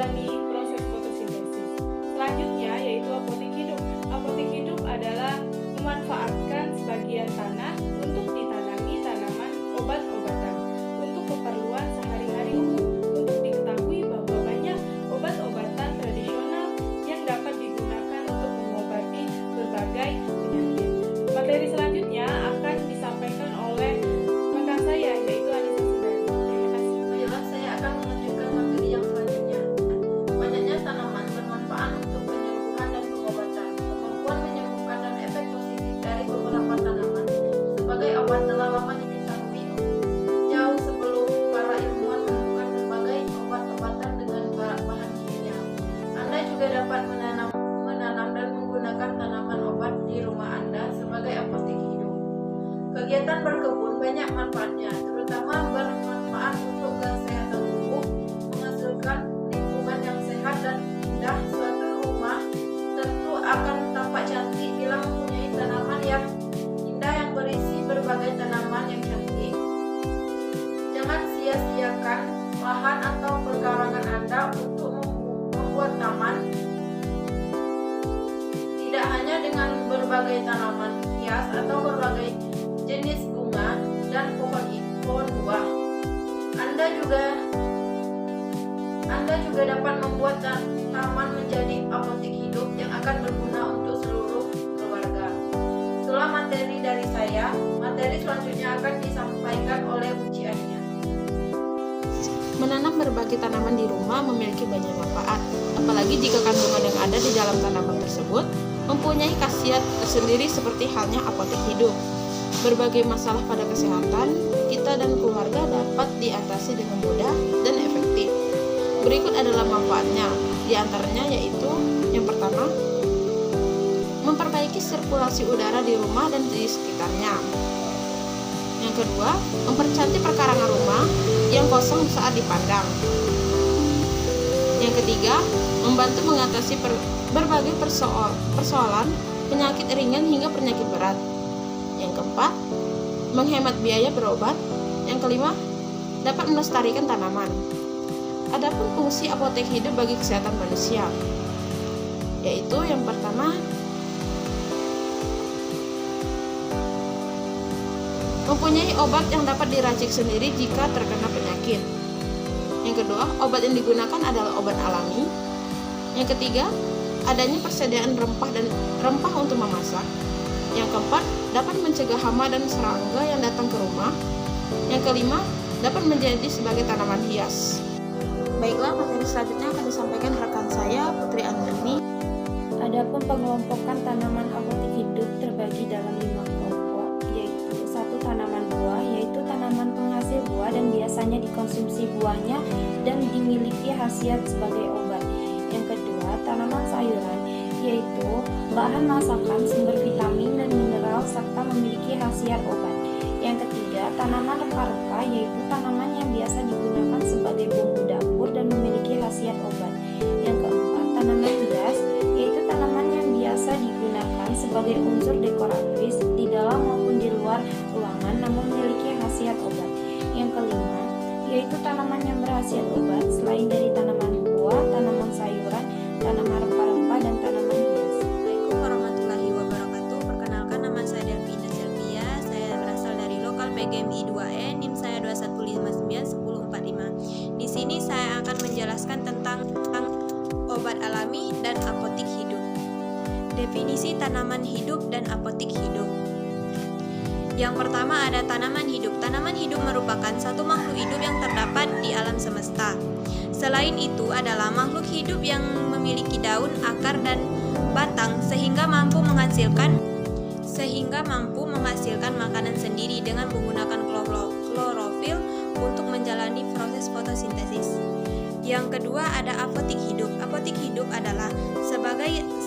menjalani proses fotosintesis. Selanjutnya yaitu apotek hidup. Apotek hidup adalah memanfaatkan sebagian tanah untuk ditanami tanaman obat-obatan untuk keperluan sehari-hari umum. Untuk diketahui bahwa banyak obat-obatan tradisional yang dapat digunakan untuk mengobati berbagai penyakit. Materi selanjutnya akan disampaikan oleh rekan saya yaitu Anissa Sundari. Terima kasih. Baiklah, saya akan melanjutkan materi yang selanjutnya. Banyaknya tanaman bermanfaat untuk penyembuhan dan pengobatan. Kemampuan menyembuhkan dan efek positif dari beberapa tanaman sebagai obat telah lama diketahui jauh sebelum para ilmuwan menemukan berbagai obat-obatan dengan bahan kimia. Anda juga dapat menanam dan menggunakan tanaman obat di rumah Anda sebagai apotek hidup. Kegiatan berkebun banyak manfaatnya, terutama bermanfaat untuk kesehatan tubuh, menghasilkan lingkungan yang sehat dan indah. Suatu rumah tentu akan tampak cantik bila mempunyai tanaman yang indah yang berisi berbagai tanaman yang cantik. Jangan sia-siakan lahan atau pekarangan Anda untuk membuat taman, tidak hanya dengan berbagai tanaman hias atau berbagai jenis bunga dan pohon buah. Anda juga dapat membuat taman menjadi apotek hidup yang akan berguna untuk seluruh keluarga. Itulah materi dari saya. Materi selanjutnya akan disampaikan oleh ujiannya. Menanam berbagai tanaman di rumah memiliki banyak manfaat, apalagi jika kandungan yang ada di dalam tanaman tersebut mempunyai khasiat tersendiri seperti halnya apotek hidup. Berbagai masalah pada kesehatan kita dan keluarga dapat diatasi dengan mudah dan efektif. Berikut adalah manfaatnya, di antaranya yaitu yang pertama, memperbaiki sirkulasi udara di rumah dan di sekitarnya. Yang kedua, mempercantik perkarangan rumah yang kosong saat dipandang. Yang ketiga, membantu mengatasi berbagai persoalan penyakit ringan hingga penyakit berat. Yang keempat, menghemat biaya berobat. Yang kelima, dapat melestarikan tanaman. Adapun fungsi apotek hidup bagi kesehatan manusia, yaitu yang pertama, mempunyai obat yang dapat diracik sendiri jika terkena penyakit. Yang kedua, obat yang digunakan adalah obat alami. Yang ketiga, adanya persediaan rempah untuk memasak. Yang keempat, dapat mencegah hama dan serangga yang datang ke rumah. Yang kelima, dapat menjadi sebagai tanaman hias. Baiklah, materi selanjutnya akan disampaikan rekan saya, Putri Andrini. Adapun pengelompokan tanaman apotek hidup terbagi dalam 5 kelompok, yaitu 1. Tanaman buah, yaitu tanaman penghasil buah dan biasanya dikonsumsi buahnya dan dimiliki khasiat sebagai obat. Yang kedua, tanaman sayuran, yaitu bahan masakan, sumber vitamin dan mineral serta memiliki khasiat obat. Yang ketiga, tanaman rempah-rempah, yaitu tanaman yang biasa digunakan sebagai bumbu dapur dan memiliki khasiat obat. Yang keempat, tanaman hias, yaitu tanaman yang biasa digunakan sebagai unsur dekoratif di dalam maupun di luar ruangan namun memiliki khasiat obat. Yang kelima, yaitu tanaman yang berkhasiat obat selain dari tanaman buah, tanaman sayuran, tanaman rempah-rempah, dan tanaman hias. Assalamualaikum warahmatullahi wabarakatuh. Perkenalkan, nama saya Delvina Selvia. Saya berasal dari lokal PGMI 2E, NIM saya 21591045. Di sini saya akan menjelaskan tentang obat alami dan apotek hidup. Definisi tanaman hidup dan apotek hidup. Yang pertama ada tanaman hidup. Tanaman hidup merupakan satu makhluk hidup yang terdapat di alam semesta. Selain itu adalah makhluk hidup yang memiliki daun, akar, dan batang sehingga mampu menghasilkan makanan sendiri dengan menggunakan klorofil untuk menjalani proses fotosintesis. Yang kedua ada apotek hidup. Apotek hidup adalah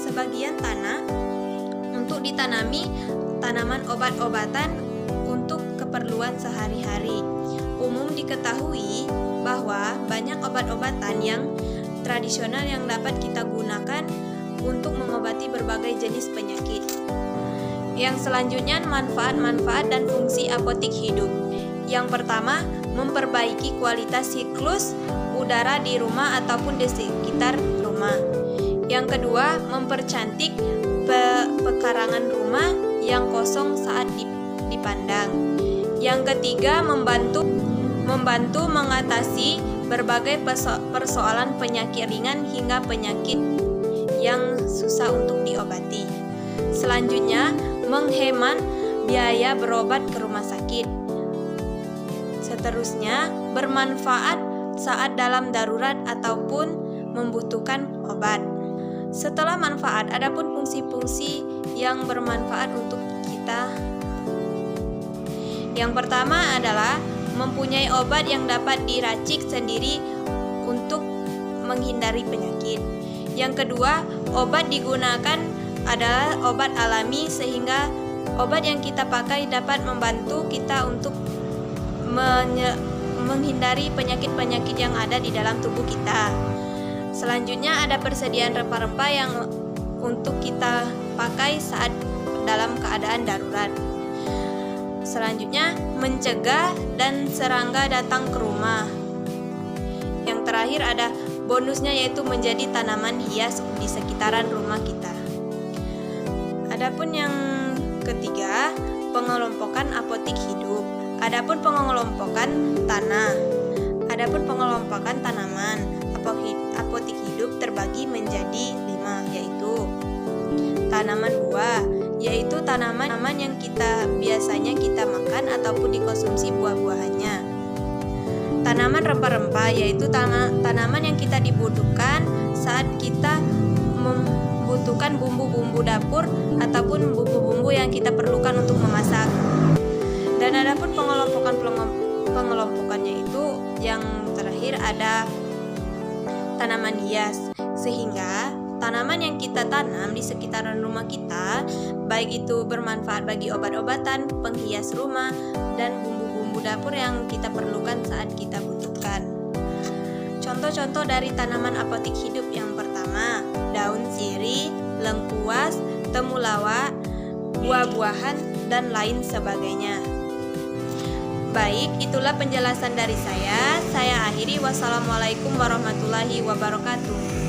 sebagian tanah untuk ditanami tanaman obat-obatan untuk keperluan sehari-hari. Umum diketahui bahwa banyak obat-obatan yang tradisional yang dapat kita gunakan untuk mengobati berbagai jenis penyakit. Yang selanjutnya manfaat-manfaat dan fungsi apotek hidup. Yang pertama, memperbaiki kualitas siklus udara di rumah ataupun di sekitar rumah. Yang kedua, mempercantik pekarangan rumah yang kosong saat dipandang. Yang ketiga, membantu mengatasi berbagai persoalan penyakit ringan hingga penyakit yang susah untuk diobati. Selanjutnya, menghemat biaya berobat ke rumah sakit. Seterusnya, bermanfaat saat dalam darurat ataupun membutuhkan obat. Setelah manfaat, adapun fungsi-fungsi yang bermanfaat untuk kita. Yang pertama adalah mempunyai obat yang dapat diracik sendiri untuk menghindari penyakit. Yang kedua, obat digunakan adalah obat alami sehingga obat yang kita pakai dapat membantu kita untuk menghindari penyakit-penyakit yang ada di dalam tubuh kita. Selanjutnya ada persediaan rempah-rempah yang untuk kita pakai saat dalam keadaan darurat. Selanjutnya, mencegah dan serangga datang ke rumah. Yang terakhir ada bonusnya yaitu menjadi tanaman hias di sekitaran rumah kita. Adapun yang ketiga, pengelompokan apotik hidup. Adapun pengelompokan tanah. Adapun pengelompokan tanaman, apotik hidup terbagi menjadi 5, yaitu tanaman buah, yaitu tanaman yang biasanya kita makan ataupun dikonsumsi buah-buahannya. Tanaman rempah-rempah, yaitu tanaman yang kita dibutuhkan saat kita membutuhkan bumbu-bumbu dapur ataupun bumbu-bumbu yang kita perlukan untuk memasak. Dan adapun pengelompokannya itu yang terakhir ada tanaman hias, sehingga tanaman yang kita tanam di sekitaran rumah kita, baik itu bermanfaat bagi obat-obatan, penghias rumah, dan bumbu-bumbu dapur yang kita perlukan saat kita butuhkan. Contoh-contoh dari tanaman apotik hidup yang pertama, daun sirih, lengkuas, temulawak, buah-buahan, dan lain sebagainya. Baik, itulah penjelasan dari saya. Saya akhiri. Wassalamualaikum warahmatullahi wabarakatuh.